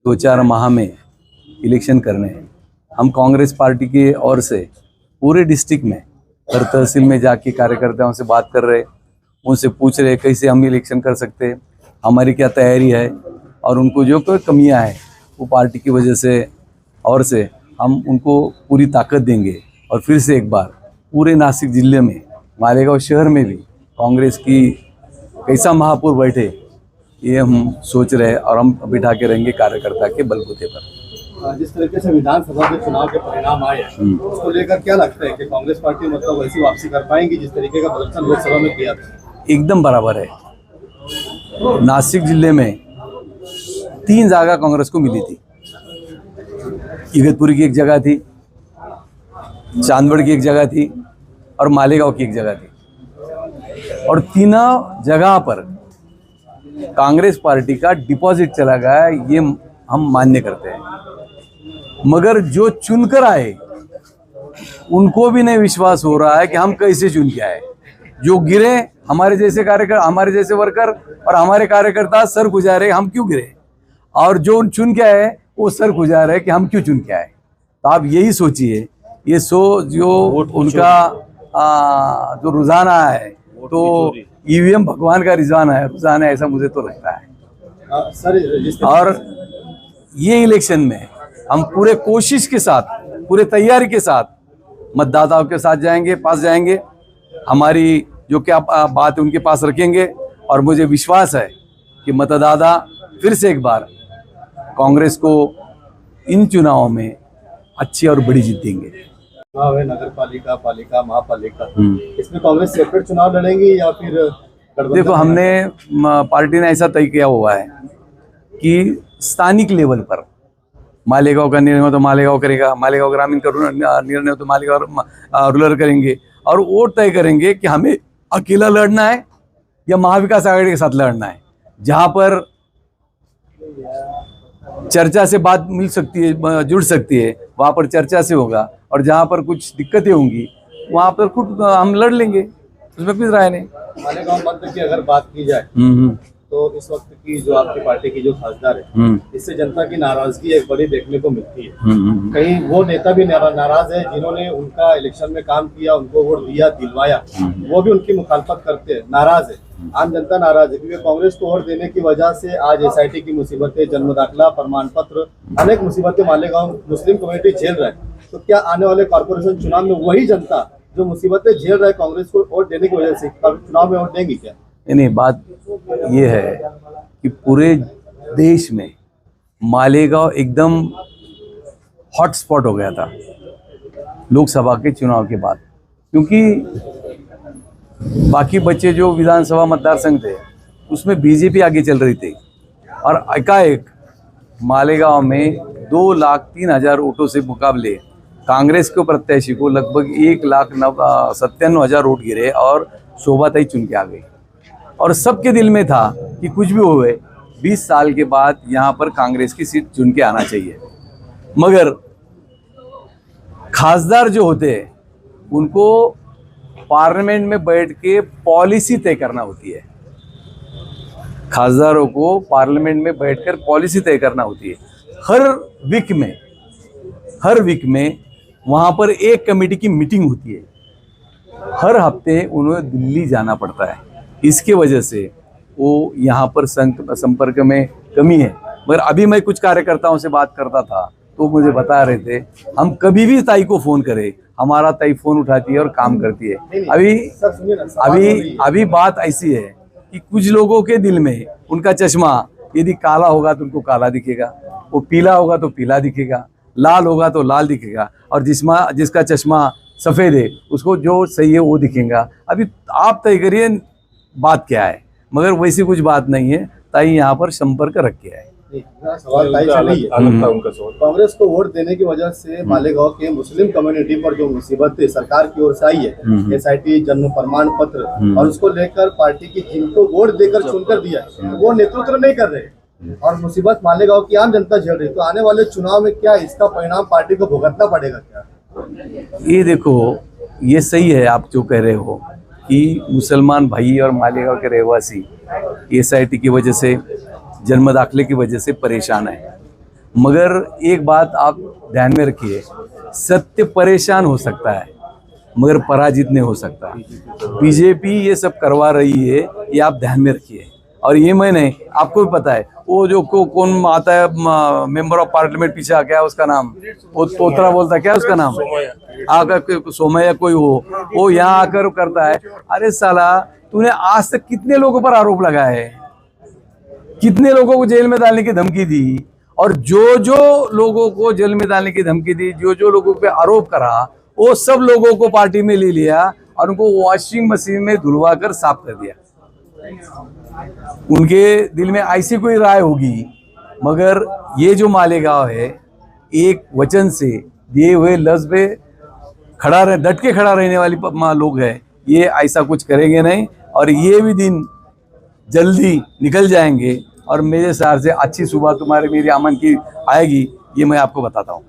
2-4 माह में इलेक्शन करने हैं। हम कांग्रेस पार्टी की ओर से पूरे डिस्ट्रिक्ट में हर तहसील में जाके कार्यकर्ताओं से बात कर रहे, उनसे पूछ रहे कैसे हम इलेक्शन कर सकते हैं, हमारी क्या तैयारी है, और उनको जो कोई कमियां हैं वो पार्टी की वजह से और से हम उनको पूरी ताकत देंगे। और फिर से एक बार पूरे नासिक जिले में, मालेगांव शहर में भी कांग्रेस की कैसा महापौर बैठे ये हम सोच रहे हैं, और हम बिठा के रहेंगे कार्यकर्ता के बलबूते पर। जिस तरीके से विधानसभा के चुनाव के परिणाम आए उसको लेकर क्या लगता है कि कांग्रेस पार्टी मतलब वैसी वापसी कर पाएंगी जिस तरीके का प्रदर्शन लोकसभा में किया था? एकदम बराबर है। नासिक जिले में 3 जगह कांग्रेस को मिली थी। इगतपुरी की एक जगह थी, चांदवड़ की एक जगह थी और मालेगांव की एक जगह थी, और तीनों जगह पर कांग्रेस पार्टी का डिपॉजिट चला गया, ये हम मान्य करते हैं। मगर जो चुनकर आए उनको भी नहीं विश्वास हो रहा है कि हम कैसे चुन के आए। जो गिरे हमारे जैसे कार्यकर्ता, हमारे जैसे वर्कर और हमारे कार्यकर्ता सर खुजा रहे हम क्यों गिरे, और जो चुन के आए वो सर खुजा रहे कि हम क्यों चुन के आए। तो आप यही सोचिए, ये जो उनका जो रुझान है तो ईवीएम भगवान का रुझान है, ऐसा मुझे तो लगता है। सर और ये इलेक्शन में हम पूरे कोशिश के साथ, पूरे तैयारी के साथ मतदाताओं के साथ जाएंगे, पास जाएंगे, हमारी जो क्या बात है उनके पास रखेंगे, और मुझे विश्वास है कि मतदाता फिर से एक बार कांग्रेस को इन चुनावों में अच्छी और बड़ी जीत देंगे। चुनाव है नगर पालिका, पालिका, महापालिका, इसमें कांग्रेस सेपरेट चुनाव लड़ेंगी या फिर देखो, हमने पार्टी ने ऐसा तय किया हुआ है कि स्थानिक लेवल पर मालेगांव का निर्णय हो तो मालेगांव करेगा, मालेगांव ग्रामीण का निर्णय हो तो मालेगांव रूरल करेंगे, और वो तय करेंगे कि हमें अकेला लड़ना है या महाविकास आघाड़ी के साथ लड़ना है। जहां पर चर्चा से बात मिल सकती है, जुड़ सकती है, वहां पर चर्चा से होगा, और जहां पर कुछ दिक्कतें होंगी वहां पर खुद हम लड़ लेंगे, उसमें कुछ राय नहीं। मालेगांव मंत्र की अगर बात की जाए तो इस वक्त की जो आपकी पार्टी की जो खासदार है, इससे जनता की नाराजगी एक बड़ी देखने को मिलती है। कहीं वो नेता भी नाराज है जिन्होंने उनका इलेक्शन में काम किया, उनको वोट दिया, दिलवाया, वो भी उनकी मुखालफत करते हैं, नाराज है। आम जनता नाराज है क्योंकि कांग्रेस को वोट देने की वजह से आज एसआईटी की मुसीबतें, जन्म दाखिला, प्रमाण पत्र, अनेक मुसीबतें मालेगांव मुस्लिम कम्युनिटी झेल रहा है। तो क्या आने वाले कॉर्पोरेशन चुनाव में वही जनता जो मुसीबतें झेल रहा है कांग्रेस को वोट देने की वजह से चुनाव में वोट देंगी क्या? नहीं, बात ये है कि पूरे देश में मालेगांव एकदम हॉटस्पॉट हो गया था लोकसभा के चुनाव के बाद, क्योंकि बाकी बच्चे जो विधानसभा मतदार संघ थे उसमें बीजेपी आगे चल रही थी, और एकाएक मालेगांव में 2,03,000 वोटों से मुकाबले कांग्रेस के प्रत्याशी को लगभग 1,97,000 वोट गिरे और शोभाताई चुन के आ गई। और सबके दिल में था कि कुछ भी होवे 20 साल के बाद यहाँ पर कांग्रेस की सीट चुन के आना चाहिए। मगर खासदार जो होते हैं उनको पार्लियामेंट में बैठ के पॉलिसी तय करना होती है। खासदारों को पार्लियामेंट में बैठकर पॉलिसी तय करना होती है। हर वीक में वहाँ पर एक कमेटी की मीटिंग होती है। हर हफ्ते उन्हें दिल्ली जाना पड़ता है। इसके वजह से वो यहाँ पर संपर्क में कमी है। मगर अभी मैं कुछ कार्यकर्ताओं से बात करता था तो मुझे बता रहे थे, हम कभी भी ताई को फ़ोन करें, हमारा ताई फ़ोन उठाती है और काम करती है। अभी बात ऐसी है कि कुछ लोगों के दिल में उनका चश्मा यदि काला होगा तो उनको काला दिखेगा, वो पीला होगा तो पीला दिखेगा, लाल होगा तो लाल दिखेगा, और जिसका चश्मा सफ़ेद है उसको जो सही है वो दिखेगा। अभी आप तय करिए बात क्या है, मगर वैसी कुछ बात नहीं है। ताई यहाँ पर संपर्क रखे है। सवाल ताई से नहीं है। कांग्रेस को वोट देने की वजह से मालेगांव के मुस्लिम कम्युनिटी पर जो मुसीबत सरकार की ओर से आई है, एसआईटी, जन्म प्रमाण पत्र, और उसको लेकर पार्टी की जिनको वोट देकर चुनकर दिया वो नेतृत्व नहीं कर रहे और मुसीबत मालेगांव की आम जनता झेल रही। तो आने वाले चुनाव में क्या इसका परिणाम पार्टी को भुगतना पड़ेगा क्या? ये देखो, ये सही है आप जो कह रहे हो कि मुसलमान भाई और मालेगांव के रहवासी एसआईटी की वजह से, जन्म दाखिले की वजह से परेशान है। मगर एक बात आप ध्यान में रखिए, सत्य परेशान हो सकता है मगर पराजित नहीं हो सकता। बीजेपी ये सब करवा रही है, ये आप ध्यान में रखिए। और ये मैंने आपको भी पता है, वो जो कौन आता है मेंबर ऑफ पार्लियामेंट पीछे आ, क्या उसका नाम, वो तोतरा बोलता है, क्या उसका नाम, आकर सोमैया कोई हो, वो यहाँ आकर करता है। अरे साला, तूने आज तक कितने लोगों पर आरोप लगाए, कितने लोगों को जेल में डालने की धमकी दी, और जो जो लोगों को जेल में डालने की धमकी दी, जो जो लोगों पे आरोप करा, वो सब लोगों को पार्टी में ले लिया और उनको वॉशिंग मशीन में धुलवा कर साफ कर दिया। उनके दिल में ऐसी कोई राय होगी, मगर ये जो मालेगांव है, एक वचन से दिए हुए लफ्ज पे खड़ा रहे, डट के खड़ा रहने वाली लोग हैं, ये ऐसा कुछ करेंगे नहीं। और ये भी दिन जल्दी निकल जाएंगे और मेरे हिसाब से अच्छी सुबह तुम्हारे मेरी अमन की आएगी, ये मैं आपको बताता हूँ।